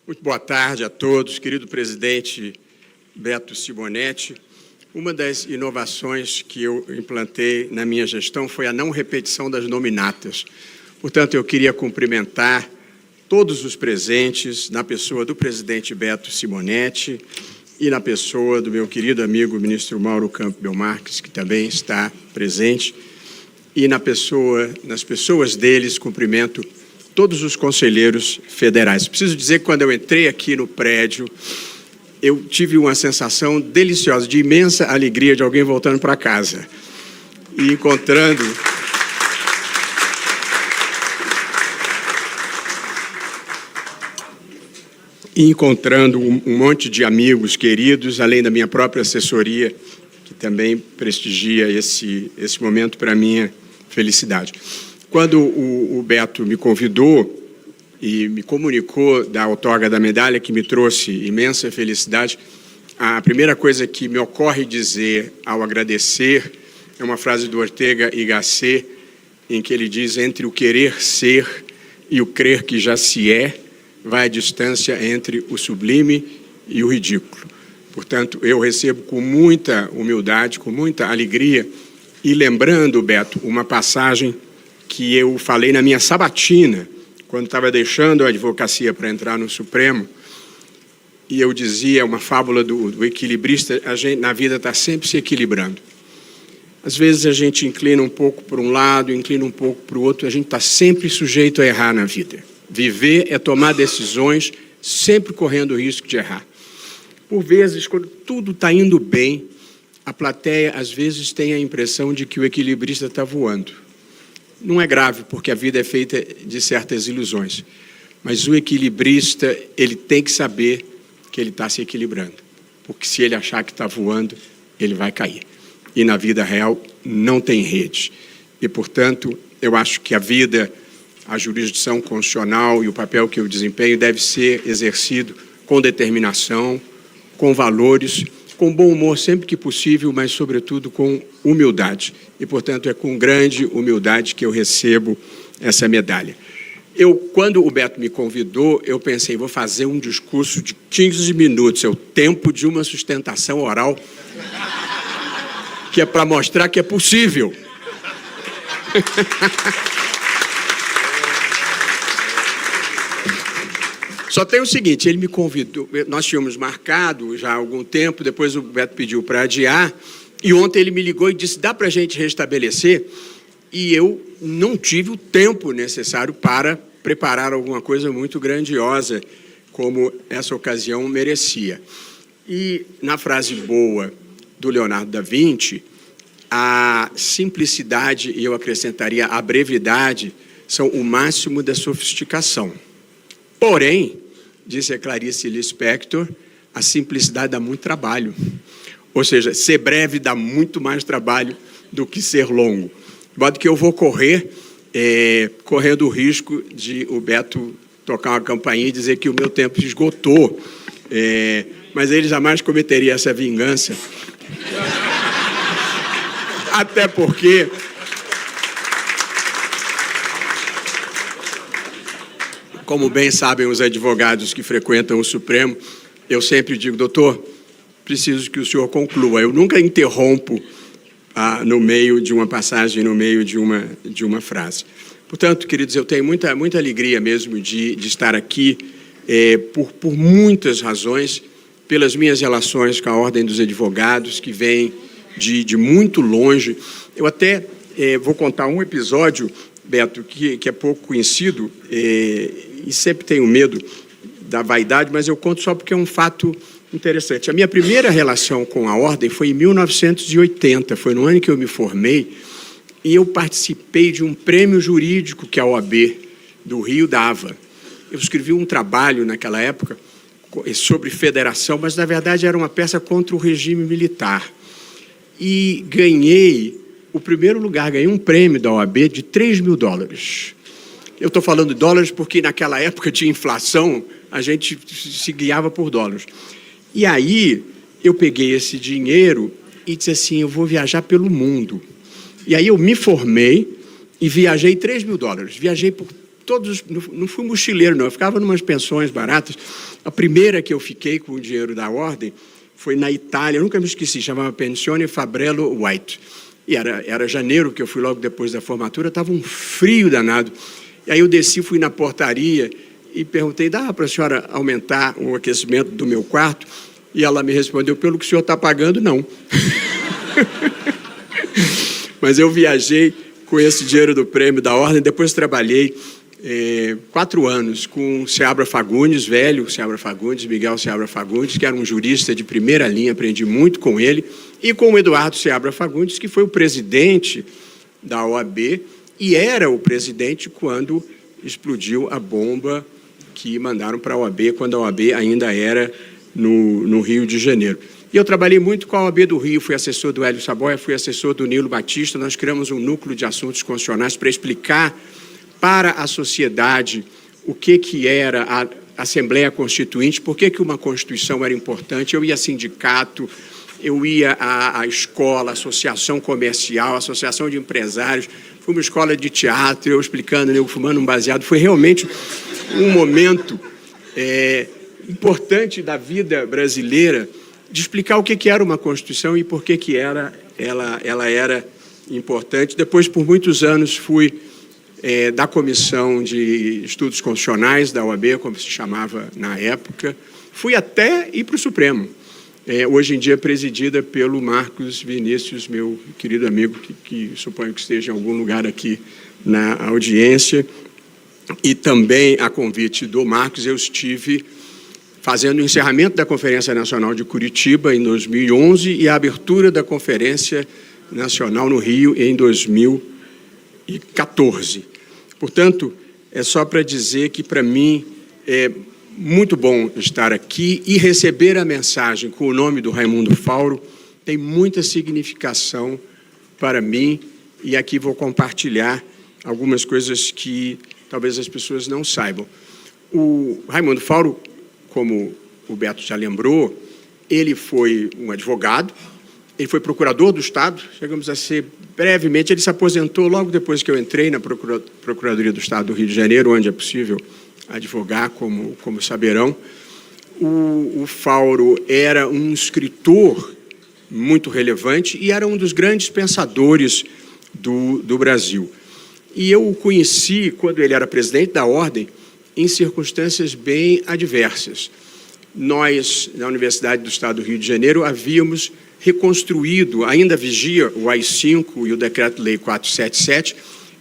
Muito boa tarde a todos, querido presidente Beto Simonetti. Uma das inovações que eu implantei na minha gestão foi a não repetição das nominatas. Portanto, eu queria cumprimentar todos os presentes na pessoa do presidente Beto Simonetti e na pessoa do meu querido amigo ministro Mauro Campos Belmarques, que também está presente, e nas pessoas deles cumprimento todos os conselheiros federais. Preciso dizer que quando eu entrei aqui no prédio, eu tive uma sensação deliciosa, de imensa alegria de alguém voltando para casa e encontrando um monte de amigos queridos, além da minha própria assessoria, que também prestigia esse momento para minha felicidade. Quando o Beto me convidou e me comunicou da outorga da medalha, que me trouxe imensa felicidade, a primeira coisa que me ocorre dizer ao agradecer é uma frase do Ortega y Gasset, em que ele diz: entre o querer ser e o crer que já se é, vai a distância entre o sublime e o ridículo. Portanto, eu recebo com muita humildade, com muita alegria, e lembrando, Beto, uma passagem que eu falei na minha sabatina, quando estava deixando a advocacia para entrar no Supremo, e eu dizia, uma fábula do equilibrista: a gente, na vida, está sempre se equilibrando. Às vezes a gente inclina um pouco para um lado, inclina um pouco para o outro, a gente está sempre sujeito a errar na vida. Viver é tomar decisões, sempre correndo o risco de errar. Por vezes, quando tudo está indo bem, a plateia, às vezes, tem a impressão de que o equilibrista está voando. Não é grave, porque a vida é feita de certas ilusões. Mas o equilibrista, ele tem que saber que ele está se equilibrando. Porque se ele achar que está voando, ele vai cair. E na vida real não tem rede. E, portanto, eu acho que a vida, a jurisdição constitucional e o papel que eu desempenho deve ser exercido com determinação, com valores, com bom humor sempre que possível, mas, sobretudo, com humildade. E, portanto, é com grande humildade que eu recebo essa medalha. Quando o Beto me convidou, eu pensei, vou fazer um discurso de 15 minutos, é o tempo de uma sustentação oral, que é para mostrar que é possível. Só tem o seguinte, ele me convidou, nós tínhamos marcado já há algum tempo, depois o Beto pediu para adiar, e ontem ele me ligou e disse: dá para a gente restabelecer? E eu não tive o tempo necessário para preparar alguma coisa muito grandiosa, como essa ocasião merecia. E na frase boa do Leonardo da Vinci, a simplicidade, e eu acrescentaria a brevidade, são o máximo da sofisticação. Porém, disse a Clarice Lispector, a simplicidade dá muito trabalho. Ou seja, ser breve dá muito mais trabalho do que ser longo. De modo que eu vou correr, correndo o risco de o Beto tocar uma campainha e dizer que o meu tempo se esgotou. Mas ele jamais cometeria essa vingança. Até porque... como bem sabem os advogados que frequentam o Supremo, eu sempre digo: doutor, preciso que o senhor conclua. Eu nunca interrompo no meio de uma passagem, no meio de uma frase. Portanto, queridos, eu tenho muita alegria mesmo de estar aqui por muitas razões, pelas minhas relações com a Ordem dos Advogados, que vem de muito longe. Eu até vou contar um episódio, Beto, que é pouco conhecido, e sempre tenho medo da vaidade, mas eu conto só porque é um fato interessante. A minha primeira relação com a Ordem foi em 1980, foi no ano que eu me formei, e eu participei de um prêmio jurídico que a OAB do Rio dava. Eu escrevi um trabalho naquela época sobre federação, mas, na verdade, era uma peça contra o regime militar. E ganhei o primeiro lugar, ganhei um prêmio da OAB de $3.000. Eu estou falando de dólares porque naquela época de inflação a gente se guiava por dólares. E aí eu peguei esse dinheiro e disse assim: eu vou viajar pelo mundo. E aí eu me formei e viajei $3.000. Viajei por todos, não fui mochileiro não, eu ficava em umas pensões baratas, A primeira que eu fiquei com o dinheiro da ordem foi na Itália, eu nunca me esqueci, chamava Pensione Fabrello White. E era janeiro, que eu fui logo depois da formatura, estava um frio danado. E aí eu desci, fui na portaria e perguntei, dá para a senhora aumentar o aquecimento do meu quarto? E ela me respondeu, pelo que o senhor está pagando, não. Mas eu viajei com esse dinheiro do prêmio da ordem, depois trabalhei 4 anos com o Seabra Fagundes, velho Seabra Fagundes, Miguel Seabra Fagundes, que era um jurista de primeira linha, aprendi muito com ele, e com o Eduardo Seabra Fagundes, que foi o presidente da OAB e era o presidente quando explodiu a bomba que mandaram para a OAB, quando a OAB ainda era no Rio de Janeiro. E eu trabalhei muito com a OAB do Rio, fui assessor do Hélio Saboia, fui assessor do Nilo Batista, nós criamos um núcleo de assuntos constitucionais para explicar para a sociedade o que era a Assembleia Constituinte, por que uma Constituição era importante. Eu ia a sindicato, eu ia à escola, associação comercial, associação de empresários, fui uma escola de teatro, eu explicando, eu fumando um baseado. Foi realmente um momento importante da vida brasileira de explicar o que era uma Constituição e por que ela era importante. Depois, por muitos anos, fui da Comissão de Estudos Constitucionais da OAB, como se chamava na época. Fui até ir para o Supremo. Hoje em dia presidida pelo Marcos Vinícius, meu querido amigo, que suponho que esteja em algum lugar aqui na audiência. E também, a convite do Marcos, eu estive fazendo o encerramento da Conferência Nacional de Curitiba em 2011 e a abertura da Conferência Nacional no Rio em 2014. Portanto, é só para dizer que, para mim, é muito bom estar aqui e receber a mensagem com o nome do Raimundo Fauro tem muita significação para mim, e aqui vou compartilhar algumas coisas que talvez as pessoas não saibam. O Raimundo Fauro, como o Beto já lembrou, ele foi um advogado, ele foi procurador do Estado, chegamos a ser brevemente, ele se aposentou logo depois que eu entrei na Procuradoria do Estado do Rio de Janeiro, onde é possível advogar, como saberão. O Fauro era um escritor muito relevante e era um dos grandes pensadores do Brasil. E eu o conheci, quando ele era presidente da Ordem, em circunstâncias bem adversas. Nós, na Universidade do Estado do Rio de Janeiro, havíamos reconstruído, ainda vigia o AI-5 e o Decreto-Lei 477,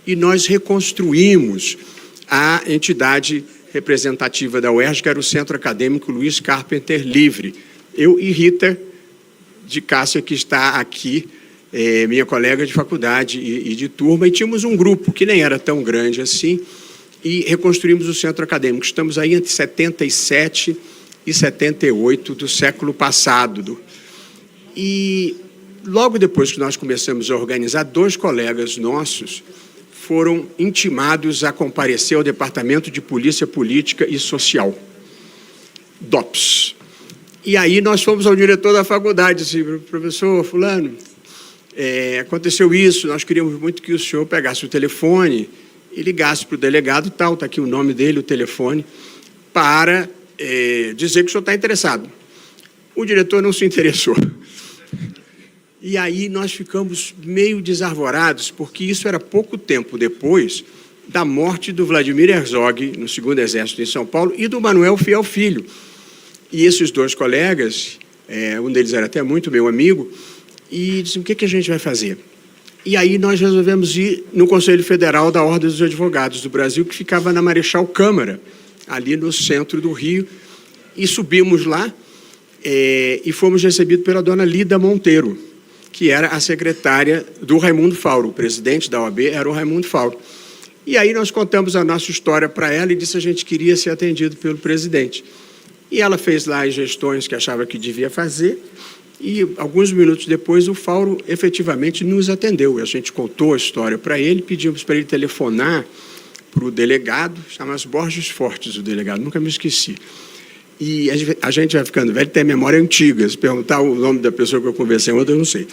e nós reconstruímos a entidade representativa da UERJ, que era o Centro Acadêmico Luiz Carpenter Livre. Eu e Rita de Cássia, que está aqui, minha colega de faculdade e de turma, e tínhamos um grupo que nem era tão grande assim, e reconstruímos o Centro Acadêmico. Estamos aí entre 77 e 78 do século passado. E logo depois que nós começamos a organizar, 2 colegas nossos foram intimados a comparecer ao Departamento de Polícia Política e Social, DOPS. E aí nós fomos ao diretor da faculdade, assim, professor fulano, aconteceu isso, nós queríamos muito que o senhor pegasse o telefone e ligasse para o delegado tal, está aqui o nome dele, o telefone, para dizer que o senhor está interessado. O diretor não se interessou. E aí nós ficamos meio desarvorados, porque isso era pouco tempo depois da morte do Vladimir Herzog, no 2º Exército em São Paulo, e do Manuel Fiel Filho. E esses 2 colegas, um deles era até muito meu amigo, e disseram, o que a gente vai fazer? E aí nós resolvemos ir no Conselho Federal da Ordem dos Advogados do Brasil, que ficava na Marechal Câmara, ali no centro do Rio, e subimos lá e fomos recebidos pela dona Lida Monteiro, que era a secretária do Raimundo Fauro. O presidente da OAB era o Raimundo Fauro. E aí nós contamos a nossa história para ela e disse que a gente queria ser atendido pelo presidente. E ela fez lá as gestões que achava que devia fazer, e alguns minutos depois o Fauro efetivamente nos atendeu. A gente contou a história para ele, pedimos para ele telefonar para o delegado, chama-se Borges Fortes, o delegado, nunca me esqueci. E a gente vai ficando velho, tem memória antiga, se perguntar o nome da pessoa que eu conversei ontem, eu não sei.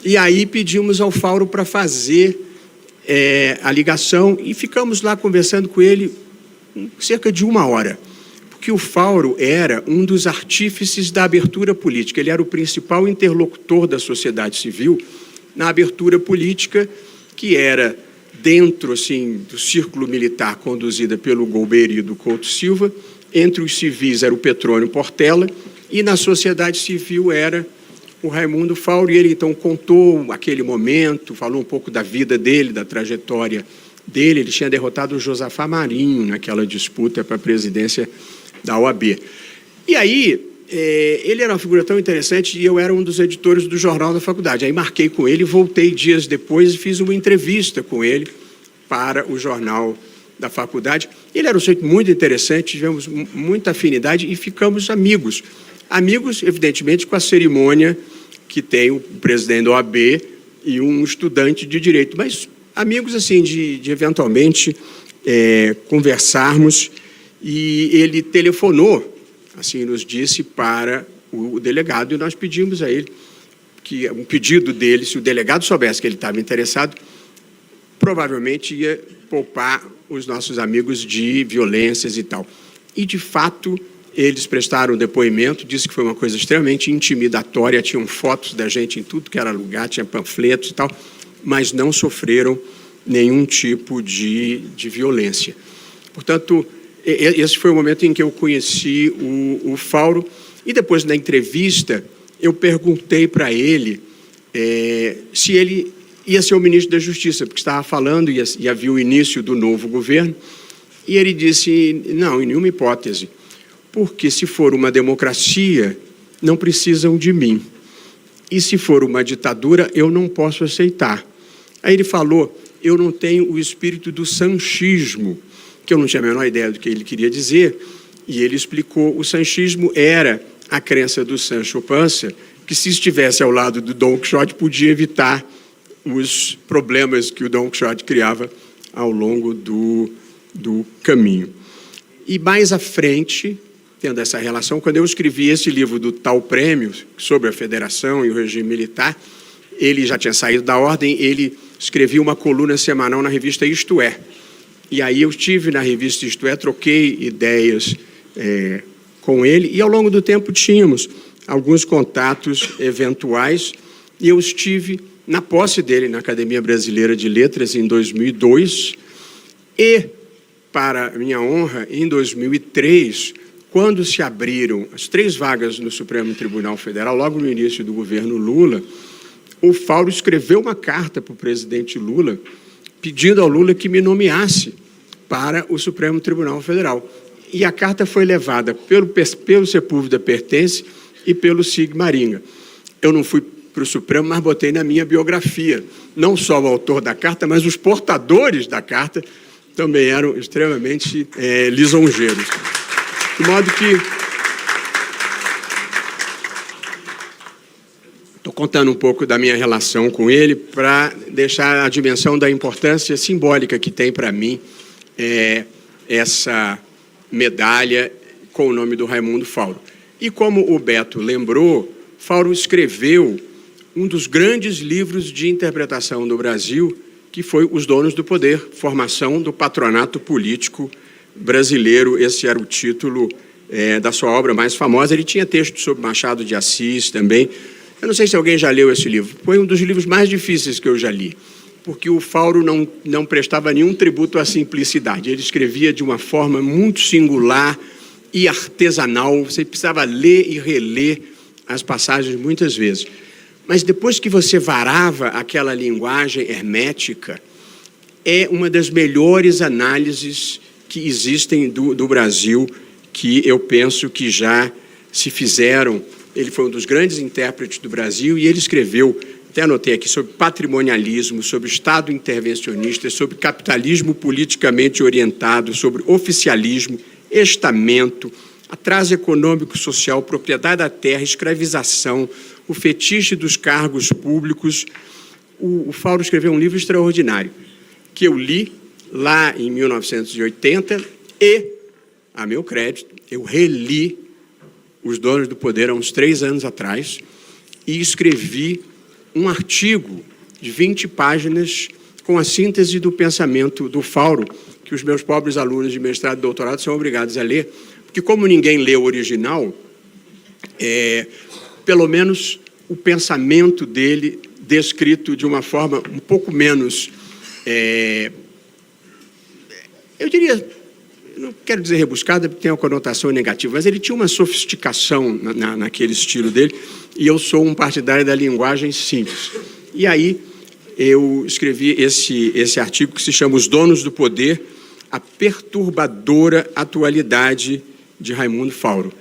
E aí pedimos ao Fauro para fazer a ligação e ficamos lá conversando com ele cerca de 1 hora. que o Fauro era um dos artífices da abertura política. Ele era o principal interlocutor da sociedade civil na abertura política, que era dentro assim, do círculo militar conduzida pelo Golbery Couto Silva, entre os civis era o Petrônio Portela, e na sociedade civil era o Raimundo Fauro, e ele então contou aquele momento, falou um pouco da vida dele, da trajetória dele. Ele tinha derrotado o Josafá Marinho naquela disputa para a presidência da OAB. E aí, ele era uma figura tão interessante e eu era um dos editores do jornal da faculdade. Aí marquei com ele, voltei dias depois e fiz uma entrevista com ele para o jornal da faculdade. Ele era um sujeito muito interessante, tivemos muita afinidade e ficamos amigos. Amigos, evidentemente, com a cerimônia que tem o presidente da OAB e um estudante de direito, mas amigos assim de eventualmente conversarmos. E ele telefonou, assim nos disse, para o delegado, e nós pedimos a ele que um pedido dele, se o delegado soubesse que ele estava interessado, provavelmente ia poupar os nossos amigos de violências e tal. E, de fato, eles prestaram depoimento, disse que foi uma coisa extremamente intimidatória, tinham fotos da gente em tudo que era lugar, tinha panfletos e tal, mas não sofreram nenhum tipo de violência. Portanto, esse foi o momento em que eu conheci o Fauro, e depois da entrevista eu perguntei para ele se ele ia ser o ministro da Justiça, porque estava falando e havia o início do novo governo, e ele disse, não, em nenhuma hipótese, porque se for uma democracia, não precisam de mim, e se for uma ditadura, eu não posso aceitar. Aí ele falou, eu não tenho o espírito do sanchismo, que eu não tinha a menor ideia do que ele queria dizer, e ele explicou, o sanchismo era a crença do Sancho Panza, que se estivesse ao lado do Dom Quixote, podia evitar os problemas que o Dom Quixote criava ao longo do caminho. E mais à frente, tendo essa relação, quando eu escrevi esse livro do Tal Prêmio, sobre a Federação e o regime militar, ele já tinha saído da ordem, ele escrevia uma coluna semanal na revista Isto É. E aí eu estive na revista Isto É, troquei ideias com ele, e ao longo do tempo tínhamos alguns contatos eventuais, e eu estive na posse dele na Academia Brasileira de Letras em 2002, e, para minha honra, em 2003, quando se abriram as 3 vagas no Supremo Tribunal Federal, logo no início do governo Lula, o Fauro escreveu uma carta para o presidente Lula, pedindo ao Lula que me nomeasse para o Supremo Tribunal Federal. E a carta foi levada pelo Sepúlveda Pertence e pelo Sig Maringa. Eu não fui para o Supremo, mas botei na minha biografia, não só o autor da carta, mas os portadores da carta também eram extremamente lisonjeiros. De modo que... Estou contando um pouco da minha relação com ele para deixar a dimensão da importância simbólica que tem para mim essa medalha com o nome do Raimundo Fauro. E como o Beto lembrou, Fauro escreveu um dos grandes livros de interpretação do Brasil, que foi Os Donos do Poder, Formação do Patronato Político Brasileiro. Esse era o título da sua obra mais famosa. Ele tinha textos sobre Machado de Assis também. Eu não sei se alguém já leu esse livro. Foi um dos livros mais difíceis que eu já li, porque o Fauro não prestava nenhum tributo à simplicidade. Ele escrevia de uma forma muito singular e artesanal. Você precisava ler e reler as passagens muitas vezes. Mas depois que você varava aquela linguagem hermética, é uma das melhores análises que existem do Brasil, que eu penso que já se fizeram. Ele foi um dos grandes intérpretes do Brasil e ele escreveu, até anotei aqui, sobre patrimonialismo, sobre Estado intervencionista, sobre capitalismo politicamente orientado, sobre oficialismo, estamento, atraso econômico social, propriedade da terra, escravização, o fetiche dos cargos públicos. O Fauro escreveu um livro extraordinário, que eu li lá em 1980 e, a meu crédito, eu reli Os Donos do Poder há uns 3 anos atrás e escrevi um artigo de 20 páginas com a síntese do pensamento do Fauro, que os meus pobres alunos de mestrado e doutorado são obrigados a ler, que, como ninguém leu o original, pelo menos o pensamento dele descrito de uma forma um pouco menos, eu diria, não quero dizer rebuscada, porque tem uma conotação negativa, mas ele tinha uma sofisticação naquele estilo dele, e eu sou um partidário da linguagem simples. E aí eu escrevi esse artigo que se chama Os Donos do Poder, a perturbadora atualidade de Raimundo Fauro.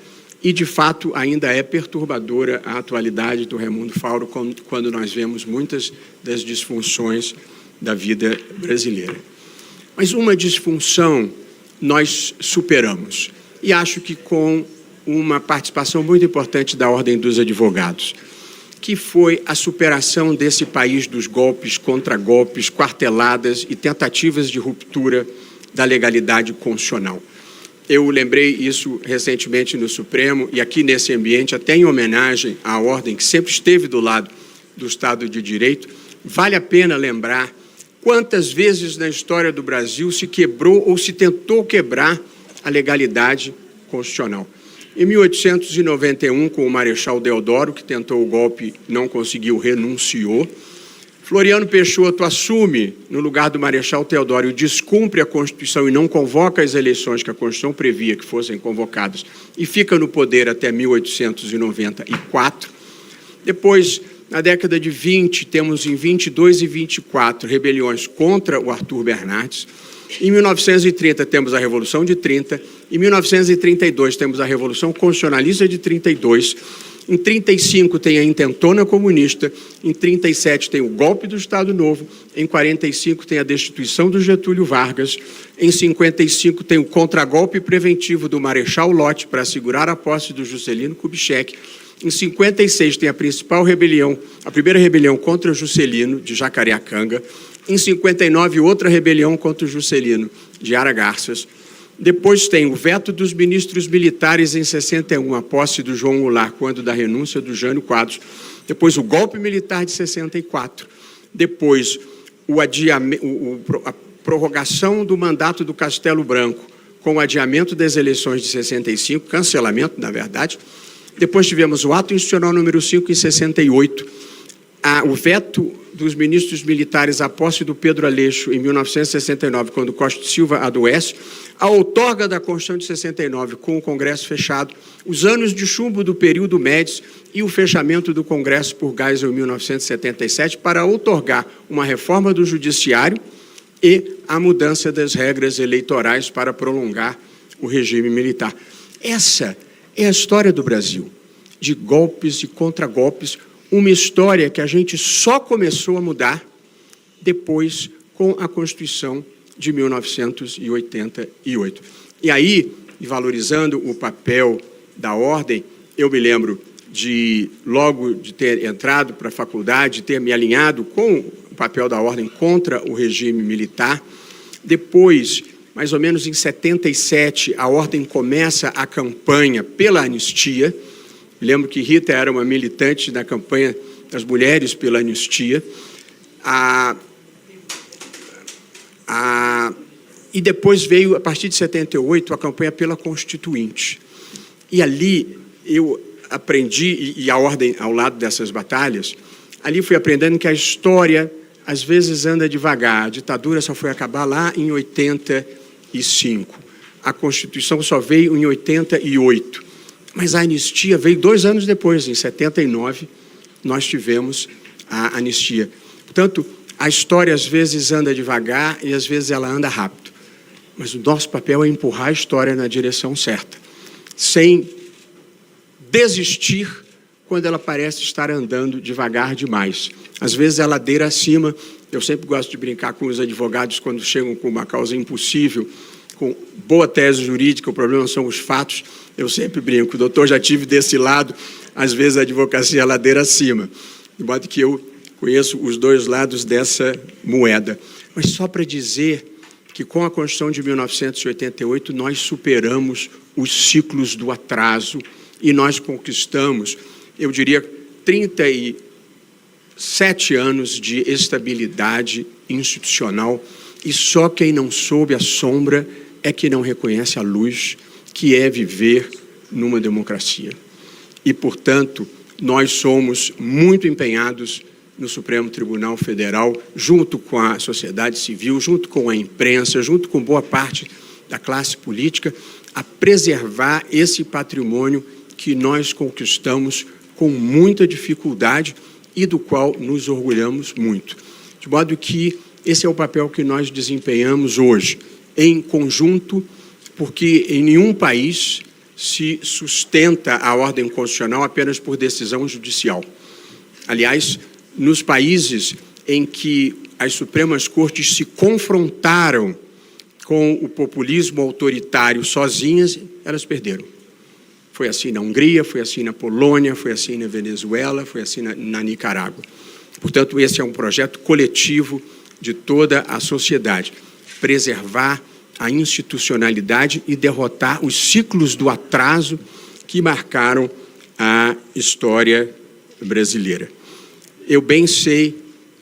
E, de fato, ainda é perturbadora a atualidade do Raimundo Fauro quando nós vemos muitas das disfunções da vida brasileira. Mas uma disfunção nós superamos, e acho que com uma participação muito importante da Ordem dos Advogados, que foi a superação desse país dos golpes, contragolpes, quarteladas e tentativas de ruptura da legalidade constitucional. Eu lembrei isso recentemente no Supremo, e aqui nesse ambiente, até em homenagem à ordem que sempre esteve do lado do Estado de Direito, vale a pena lembrar quantas vezes na história do Brasil se quebrou ou se tentou quebrar a legalidade constitucional. Em 1891, com o Marechal Deodoro, que tentou o golpe, não conseguiu, renunciou. Floriano Peixoto assume no lugar do Marechal Deodoro, descumpre a Constituição e não convoca as eleições que a Constituição previa que fossem convocadas, e fica no poder até 1894. Depois, na década de 20, temos em 22 e 24 rebeliões contra o Arthur Bernardes. Em 1930 temos a Revolução de 30, em 1932 temos a Revolução Constitucionalista de 32, em 35 tem a Intentona Comunista, em 37 tem o golpe do Estado Novo, em 45 tem a destituição do Getúlio Vargas, em 55 tem o contragolpe preventivo do Marechal Lott para assegurar a posse do Juscelino Kubitschek, em 56 tem a principal rebelião, a primeira rebelião contra Juscelino, de Jacareacanga, em 59 outra rebelião contra o Juscelino, de Aragarças. Depois tem o veto dos ministros militares em 61, a posse do João Goulart, quando da renúncia do Jânio Quadros. Depois o golpe militar de 64. Depois a prorrogação do mandato do Castelo Branco, com o adiamento das eleições de 65, cancelamento, na verdade. Depois tivemos o ato institucional número 5 em 68, o veto dos ministros militares à posse do Pedro Aleixo em 1969, quando Costa e Silva adoece, a outorga da Constituição de 69 com o Congresso fechado, os anos de chumbo do período Médici e o fechamento do Congresso por Geisel em 1977 para outorgar uma reforma do Judiciário e a mudança das regras eleitorais para prolongar o regime militar. Essa é a história do Brasil, de golpes e contragolpes, uma história que a gente só começou a mudar depois com a Constituição de 1988. E aí, valorizando o papel da ordem, eu me lembro logo de ter entrado para a faculdade, de ter me alinhado com o papel da ordem contra o regime militar. Depois, mais ou menos em 77, a ordem começa a campanha pela anistia. Lembro que Rita era uma militante da campanha das mulheres pela anistia. E depois veio, a partir de 78, a campanha pela Constituinte. E ali eu aprendi, e a ordem ao lado dessas batalhas, ali fui aprendendo que a história, às vezes, anda devagar. A ditadura só foi acabar lá em 85. A Constituição só veio em 88. Mas a anistia veio 2 anos depois, em 79, nós tivemos a anistia. Portanto, a história às vezes anda devagar e às vezes ela anda rápido. Mas o nosso papel é empurrar a história na direção certa, sem desistir quando ela parece estar andando devagar demais. Às vezes é ladeira acima. Eu sempre gosto de brincar com os advogados quando chegam com uma causa impossível, com boa tese jurídica, o problema são os fatos. Eu sempre brinco, doutor, já tive desse lado, às vezes a advocacia é ladeira acima. De modo que eu conheço os dois lados dessa moeda. Mas só para dizer que com a Constituição de 1988 nós superamos os ciclos do atraso e nós conquistamos, eu diria, 37 anos de estabilidade institucional, e só quem não soube a sombra é que não reconhece a luz, que é viver numa democracia. E, portanto, nós somos muito empenhados no Supremo Tribunal Federal, junto com a sociedade civil, junto com a imprensa, junto com boa parte da classe política, a preservar esse patrimônio que nós conquistamos com muita dificuldade e do qual nos orgulhamos muito. De modo que esse é o papel que nós desempenhamos hoje, em conjunto, porque em nenhum país se sustenta a ordem constitucional apenas por decisão judicial. Aliás, nos países em que as Supremas Cortes se confrontaram com o populismo autoritário sozinhas, elas perderam. Foi assim na Hungria, foi assim na Polônia, foi assim na Venezuela, foi assim na Nicarágua. Portanto, esse é um projeto coletivo de toda a sociedade. Preservar a institucionalidade e derrotar os ciclos do atraso que marcaram a história brasileira. Eu bem sei,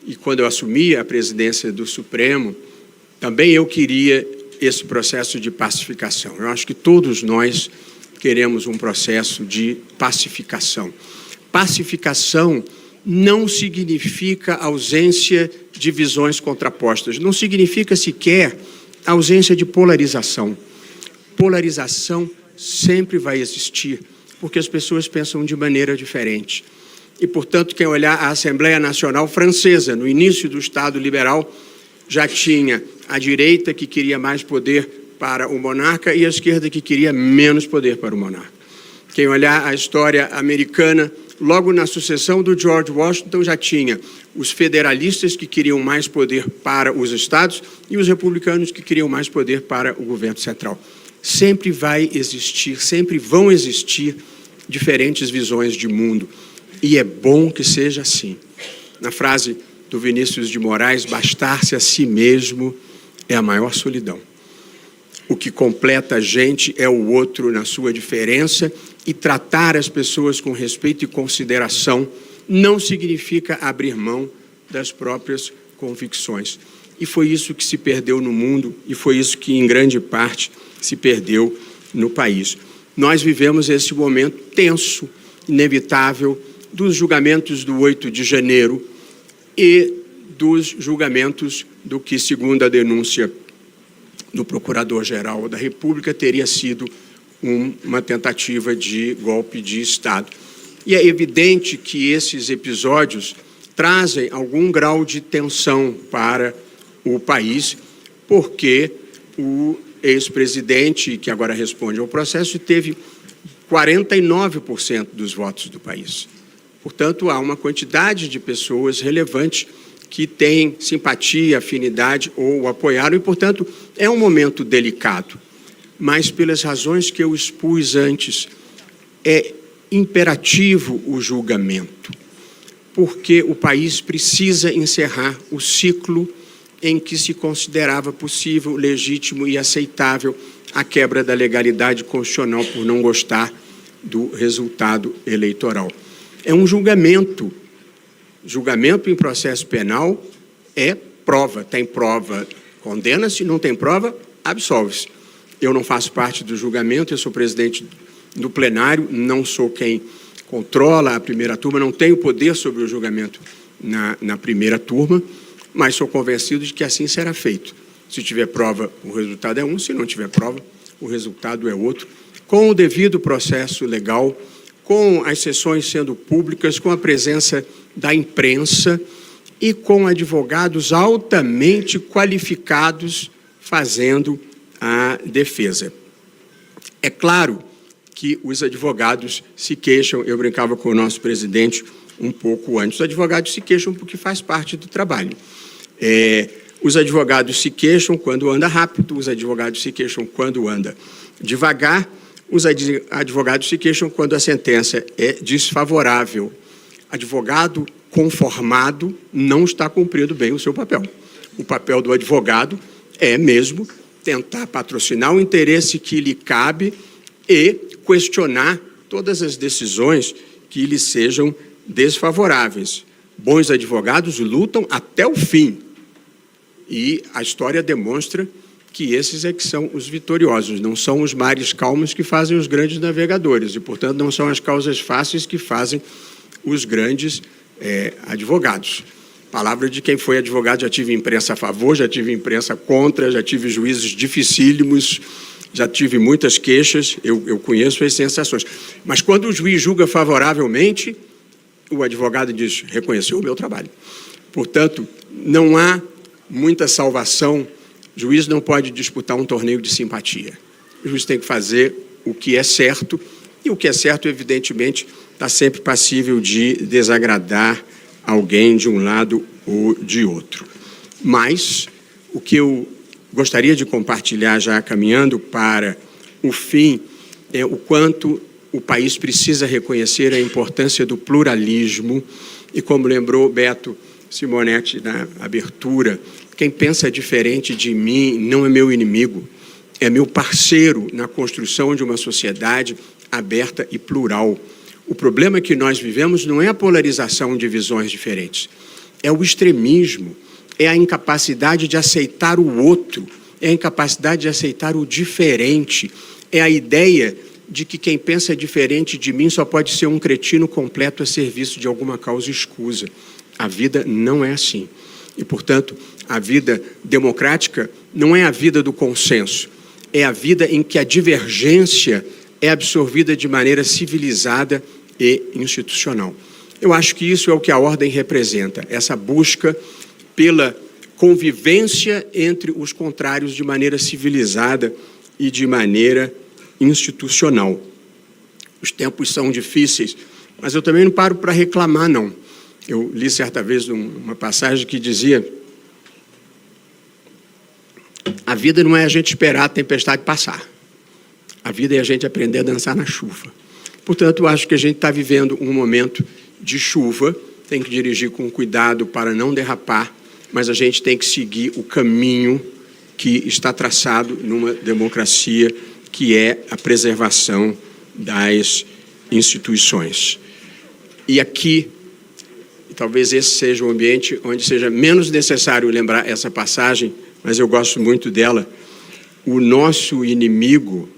e quando eu assumi a presidência do Supremo, também eu queria esse processo de pacificação. Eu acho que todos nós queremos um processo de pacificação. Pacificação não significa ausência de visões contrapostas, não significa sequer ausência de polarização. Polarização sempre vai existir, porque as pessoas pensam de maneira diferente. E, portanto, quem olhar a Assembleia Nacional Francesa, no início do Estado liberal, já tinha a direita que queria mais poder para o monarca e a esquerda que queria menos poder para o monarca. Quem olhar a história americana, logo na sucessão do George Washington já tinha os federalistas que queriam mais poder para os estados e os republicanos que queriam mais poder para o governo central. Sempre vai existir, sempre vão existir diferentes visões de mundo. E é bom que seja assim. Na frase do Vinícius de Moraes, bastar-se a si mesmo é a maior solidão. O que completa a gente é o outro na sua diferença, e tratar as pessoas com respeito e consideração não significa abrir mão das próprias convicções. E foi isso que se perdeu no mundo, e foi isso que, em grande parte, se perdeu no país. Nós vivemos esse momento tenso, inevitável, dos julgamentos do 8 de janeiro e dos julgamentos do que, segundo a denúncia do Procurador-Geral da República, teria sido uma tentativa de golpe de Estado. E é evidente que esses episódios trazem algum grau de tensão para o país, porque o ex-presidente, que agora responde ao processo, teve 49% dos votos do país. Portanto, há uma quantidade de pessoas relevantes que têm simpatia, afinidade ou o apoiaram e, portanto, é um momento delicado. Mas, pelas razões que eu expus antes, é imperativo o julgamento, porque o país precisa encerrar o ciclo em que se considerava possível, legítimo e aceitável a quebra da legalidade constitucional por não gostar do resultado eleitoral. É um julgamento. Julgamento em processo penal é prova. Tem prova, condena-se, não tem prova, absolve-se. Eu não faço parte do julgamento, eu sou presidente do plenário, não sou quem controla a primeira turma, não tenho poder sobre o julgamento na primeira turma, mas sou convencido de que assim será feito. Se tiver prova, o resultado é um, se não tiver prova, o resultado é outro, com o devido processo legal, com as sessões sendo públicas, com a presença da imprensa e com advogados altamente qualificados fazendo a defesa. É claro que os advogados se queixam, eu brincava com o nosso presidente um pouco antes, os advogados se queixam porque faz parte do trabalho. Os advogados se queixam quando anda rápido, os advogados se queixam quando anda devagar, os advogados se queixam quando a sentença é desfavorável. Advogado conformado não está cumprindo bem o seu papel. O papel do advogado é mesmo tentar patrocinar o interesse que lhe cabe e questionar todas as decisões que lhe sejam desfavoráveis. Bons advogados lutam até o fim. E a história demonstra que esses é que são os vitoriosos, não são os mares calmos que fazem os grandes navegadores, e, portanto, não são as causas fáceis que fazem os grandes advogados. Palavra de quem foi advogado, já tive imprensa a favor, já tive imprensa contra, já tive juízes dificílimos, já tive muitas queixas, eu conheço as sensações. Mas quando o juiz julga favoravelmente, o advogado diz, reconheceu o meu trabalho. Portanto, não há muita salvação. O juiz não pode disputar um torneio de simpatia. O juiz tem que fazer o que é certo, e o que é certo, evidentemente, está sempre passível de desagradar alguém de um lado ou de outro. Mas o que eu gostaria de compartilhar, já caminhando para o fim, é o quanto o país precisa reconhecer a importância do pluralismo, e como lembrou Beto Simonetti na abertura, quem pensa diferente de mim não é meu inimigo, é meu parceiro na construção de uma sociedade aberta e plural. O problema que nós vivemos não é a polarização de visões diferentes, é o extremismo, é a incapacidade de aceitar o outro, é a incapacidade de aceitar o diferente, é a ideia de que quem pensa diferente de mim só pode ser um cretino completo a serviço de alguma causa escusa. A vida não é assim. E, portanto, a vida democrática não é a vida do consenso, é a vida em que a divergência é absorvida de maneira civilizada e institucional. Eu acho que isso é o que a ordem representa, essa busca pela convivência entre os contrários de maneira civilizada e de maneira institucional. Os tempos são difíceis, mas eu também não paro para reclamar, não. Eu li certa vez uma passagem que dizia: a vida não é a gente esperar a tempestade passar. A vida é a gente aprender a dançar na chuva. Portanto, eu acho que a gente está vivendo um momento de chuva, tem que dirigir com cuidado para não derrapar, mas a gente tem que seguir o caminho que está traçado numa democracia, que é a preservação das instituições. E aqui, talvez esse seja o ambiente onde seja menos necessário lembrar essa passagem, mas eu gosto muito dela. O nosso inimigo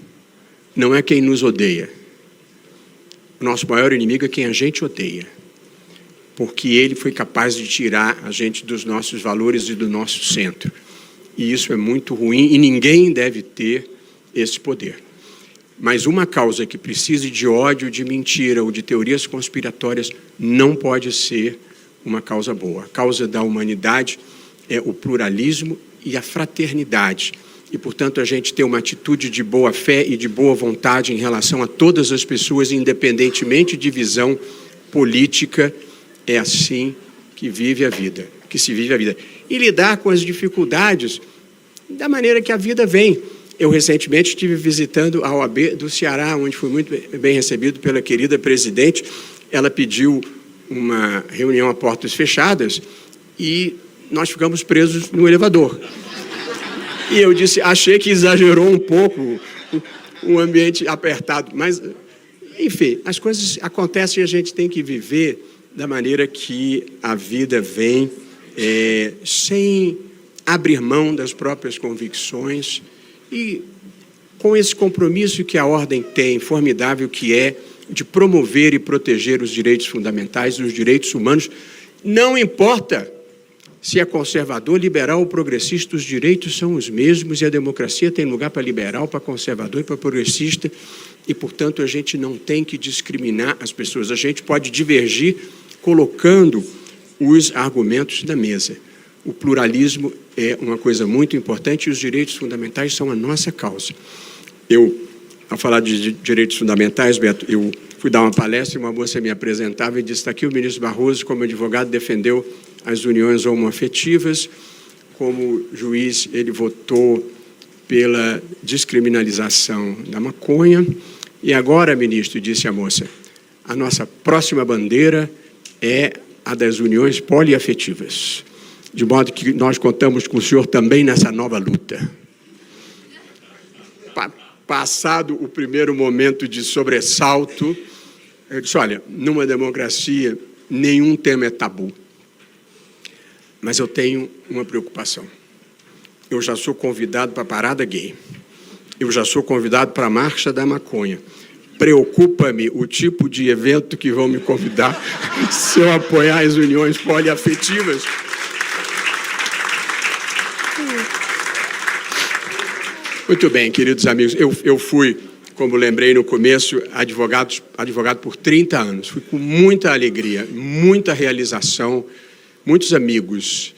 não é quem nos odeia. O nosso maior inimigo é quem a gente odeia, porque ele foi capaz de tirar a gente dos nossos valores e do nosso centro. E isso é muito ruim e ninguém deve ter esse poder. Mas uma causa que precise de ódio, de mentira ou de teorias conspiratórias não pode ser uma causa boa. A causa da humanidade é o pluralismo e a fraternidade. E, portanto, a gente tem uma atitude de boa fé e de boa vontade em relação a todas as pessoas, independentemente de visão política. É assim que vive a vida, que se vive a vida. E lidar com as dificuldades da maneira que a vida vem. Eu recentemente estive visitando a OAB do Ceará, onde fui muito bem recebido pela querida presidente. Ela pediu uma reunião a portas fechadas e nós ficamos presos no elevador. E eu disse, achei que exagerou um pouco o ambiente apertado, mas, enfim, as coisas acontecem e a gente tem que viver da maneira que a vida vem, sem abrir mão das próprias convicções e com esse compromisso que a ordem tem, formidável que é, de promover e proteger os direitos fundamentais, os direitos humanos. Não importa se é conservador, liberal ou progressista, os direitos são os mesmos e a democracia tem lugar para liberal, para conservador e para progressista e, portanto, a gente não tem que discriminar as pessoas. A gente pode divergir colocando os argumentos na mesa. O pluralismo é uma coisa muito importante e os direitos fundamentais são a nossa causa. Ao falar de direitos fundamentais, Beto, eu fui dar uma palestra e uma moça me apresentava e disse, está aqui o ministro Barroso, como advogado, defendeu as uniões homoafetivas, como juiz, ele votou pela descriminalização da maconha, e agora, ministro, disse a moça, a nossa próxima bandeira é a das uniões poliafetivas, de modo que nós contamos com o senhor também nessa nova luta. Passado o primeiro momento de sobressalto, eu disse, olha, numa democracia, nenhum tema é tabu. Mas eu tenho uma preocupação. eu já sou convidado para a parada gay. Eu já sou convidado para a Marcha da Maconha. Preocupa-me o tipo de evento que vão me convidar se eu apoiar as uniões poliafetivas. Muito bem, queridos amigos, eu fui, como lembrei no começo, advogado por 30 anos. Fui com muita alegria, muita realização, muitos amigos.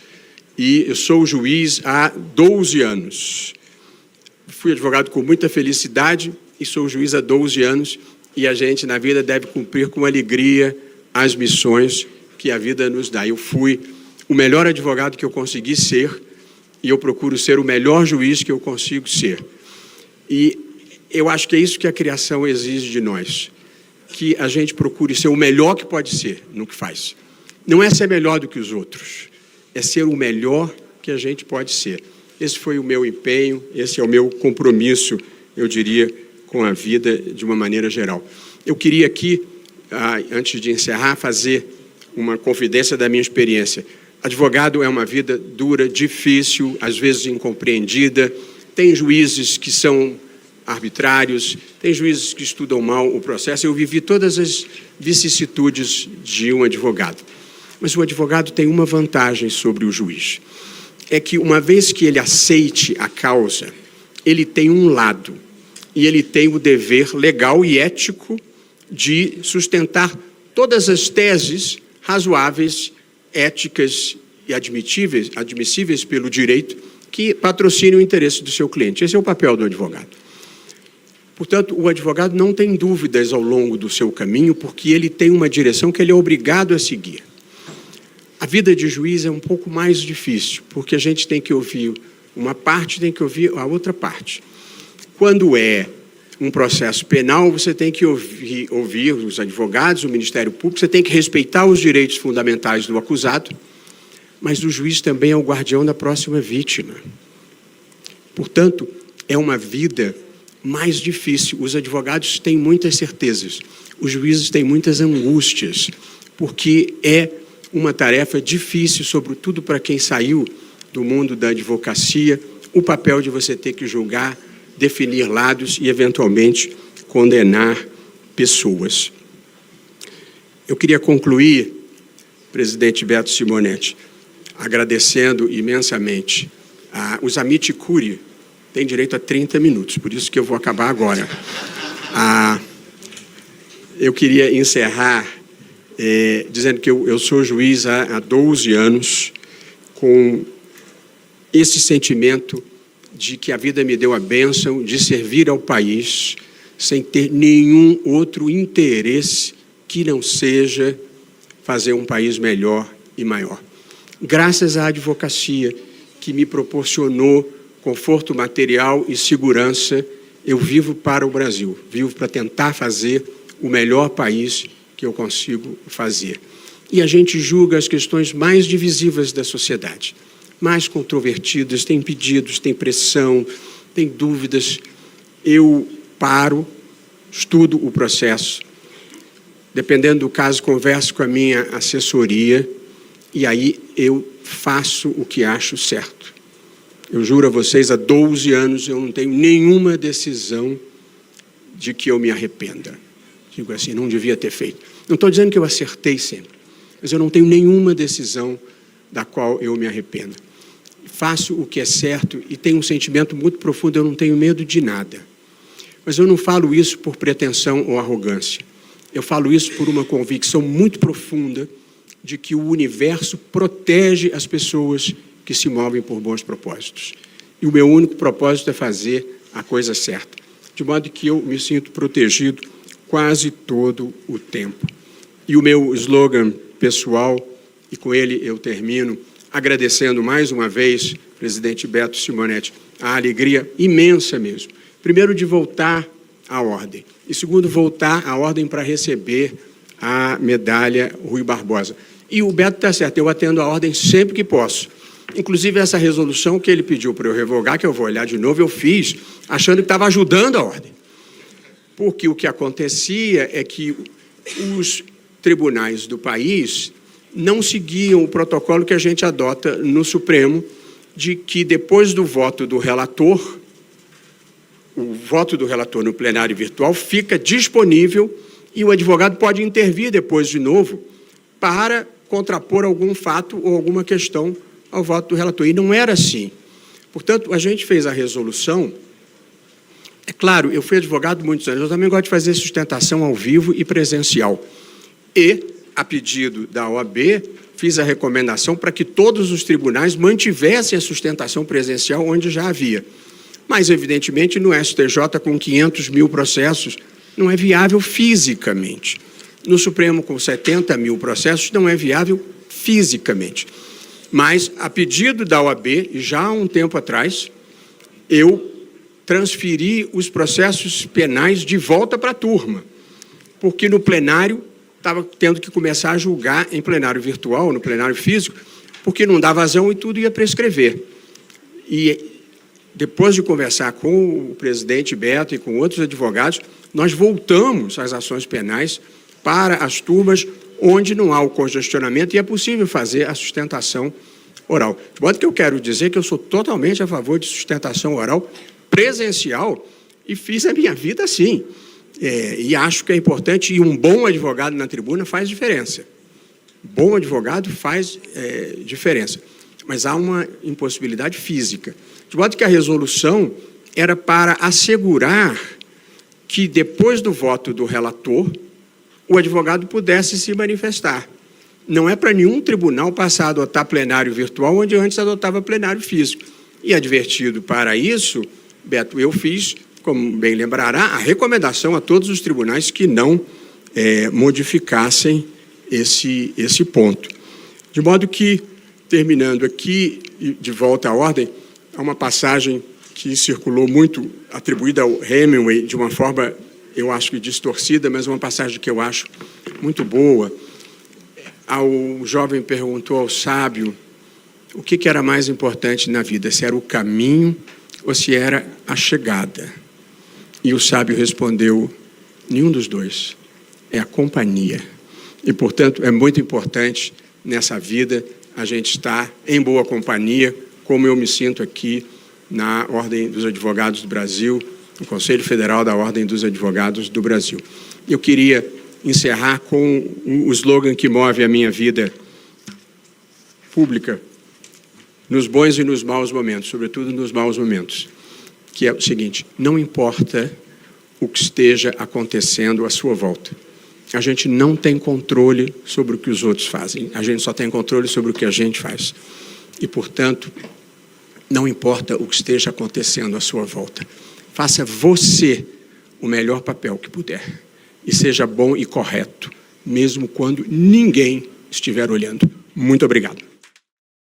E eu sou juiz há 12 anos. Fui advogado com muita felicidade e sou juiz há 12 anos. E a gente, na vida, deve cumprir com alegria as missões que a vida nos dá. Eu fui o melhor advogado que eu consegui ser e eu procuro ser o melhor juiz que eu consigo ser. E eu acho que é isso que a criação exige de nós, que a gente procure ser o melhor que pode ser no que faz. Não é ser melhor do que os outros, é ser o melhor que a gente pode ser. Esse foi o meu empenho, esse é o meu compromisso, eu diria, com a vida de uma maneira geral. Eu queria aqui, antes de encerrar, fazer uma confidência da minha experiência. Advogado é uma vida dura, difícil, às vezes incompreendida. Tem juízes que são arbitrários, tem juízes que estudam mal o processo. Eu vivi todas as vicissitudes de um advogado. Mas o advogado tem uma vantagem sobre o juiz. É que, uma vez que ele aceite a causa, ele tem um lado. E ele tem o dever legal e ético de sustentar todas as teses razoáveis, éticas e admissíveis pelo direito que patrocinem o interesse do seu cliente. Esse é o papel do advogado. Portanto, o advogado não tem dúvidas ao longo do seu caminho, porque ele tem uma direção que ele é obrigado a seguir. A vida de juiz é um pouco mais difícil, porque a gente tem que ouvir uma parte, tem que ouvir a outra parte. Quando é um processo penal, você tem que ouvir os advogados, o Ministério Público, você tem que respeitar os direitos fundamentais do acusado, mas o juiz também é o guardião da próxima vítima. Portanto, é uma vida mais difícil. Os advogados têm muitas certezas, os juízes têm muitas angústias, porque é uma tarefa difícil, sobretudo para quem saiu do mundo da advocacia, o papel de você ter que julgar, definir lados e, eventualmente, condenar pessoas. Eu queria concluir, presidente Beto Simonetti, agradecendo imensamente. Os amici curiae têm direito a 30 minutos, por isso que eu vou acabar agora. Eu queria encerrar dizendo que eu sou juiz há 12 anos, com esse sentimento de que a vida me deu a bênção de servir ao país sem ter nenhum outro interesse que não seja fazer um país melhor e maior. Graças à advocacia que me proporcionou conforto material e segurança, eu vivo para o Brasil, vivo para tentar fazer o melhor país que eu consigo fazer. E a gente julga as questões mais divisivas da sociedade, mais controvertidas, tem pedidos, tem pressão, tem dúvidas. Eu paro, estudo o processo, dependendo do caso, converso com a minha assessoria e aí eu faço o que acho certo. Eu juro a vocês, há 12 anos eu não tenho nenhuma decisão de que eu me arrependa. Digo assim, não devia ter feito. Não estou dizendo que eu acertei sempre, mas eu não tenho nenhuma decisão da qual eu me arrependo. Faço o que é certo e tenho um sentimento muito profundo, eu não tenho medo de nada. Mas eu não falo isso por pretensão ou arrogância. Eu falo isso por uma convicção muito profunda de que o universo protege as pessoas que se movem por bons propósitos. E o meu único propósito é fazer a coisa certa. De modo que eu me sinto protegido quase todo o tempo. E o meu slogan pessoal, e com ele eu termino, agradecendo mais uma vez, presidente Beto Simonetti, a alegria imensa mesmo. Primeiro, de voltar à ordem. E segundo, voltar à ordem para receber a medalha Rui Barbosa. E o Beto está certo, eu atendo a ordem sempre que posso. Inclusive, essa resolução que ele pediu para eu revogar, que eu vou olhar de novo, eu fiz, achando que estava ajudando a ordem. Porque o que acontecia é que os tribunais do país não seguiam o protocolo que a gente adota no Supremo de que, depois do voto do relator, o voto do relator no plenário virtual fica disponível e o advogado pode intervir depois de novo para contrapor algum fato ou alguma questão ao voto do relator. E não era assim. Portanto, a gente fez a resolução. É claro, eu fui advogado muitos anos, eu também gosto de fazer sustentação ao vivo e presencial. E, a pedido da OAB, fiz a recomendação para que todos os tribunais mantivessem a sustentação presencial onde já havia. Mas, evidentemente, no STJ, com 500 mil processos, não é viável fisicamente. No Supremo, com 70 mil processos, não é viável fisicamente. Mas, a pedido da OAB, e já há um tempo atrás, eu transferi os processos penais de volta para a turma, porque no plenário estava tendo que começar a julgar em plenário virtual, no plenário físico, porque não dá vazão e tudo ia prescrever. E depois de conversar com o presidente Beto e com outros advogados, nós voltamos às ações penais para as turmas onde não há o congestionamento e é possível fazer a sustentação oral. De modo que eu quero dizer que eu sou totalmente a favor de sustentação oral presencial e fiz a minha vida assim. E acho que é importante, e um bom advogado na tribuna faz diferença. Bom advogado faz diferença. Mas há uma impossibilidade física. De modo que a resolução era para assegurar que, depois do voto do relator, o advogado pudesse se manifestar. Não é para nenhum tribunal passar a adotar plenário virtual, onde antes adotava plenário físico. E advertido para isso, Beto, eu fiz, como bem lembrará, a recomendação a todos os tribunais que não modificassem esse ponto. De modo que, terminando aqui, de volta à ordem, há uma passagem que circulou muito, atribuída ao Hemingway, de uma forma, eu acho que distorcida, mas uma passagem que eu acho muito boa. O jovem perguntou ao sábio o que era mais importante na vida, se era o caminho ou se era a chegada. E o sábio respondeu, nenhum dos dois, é a companhia. E, portanto, é muito importante nessa vida a gente estar em boa companhia, como eu me sinto aqui na Ordem dos Advogados do Brasil, no Conselho Federal da Ordem dos Advogados do Brasil. Eu queria encerrar com o slogan que move a minha vida pública, nos bons e nos maus momentos, sobretudo nos maus momentos, que é o seguinte, não importa o que esteja acontecendo à sua volta. A gente não tem controle sobre o que os outros fazem, a gente só tem controle sobre o que a gente faz. E, portanto, não importa o que esteja acontecendo à sua volta. Faça você o melhor papel que puder. E seja bom e correto, mesmo quando ninguém estiver olhando. Muito obrigado.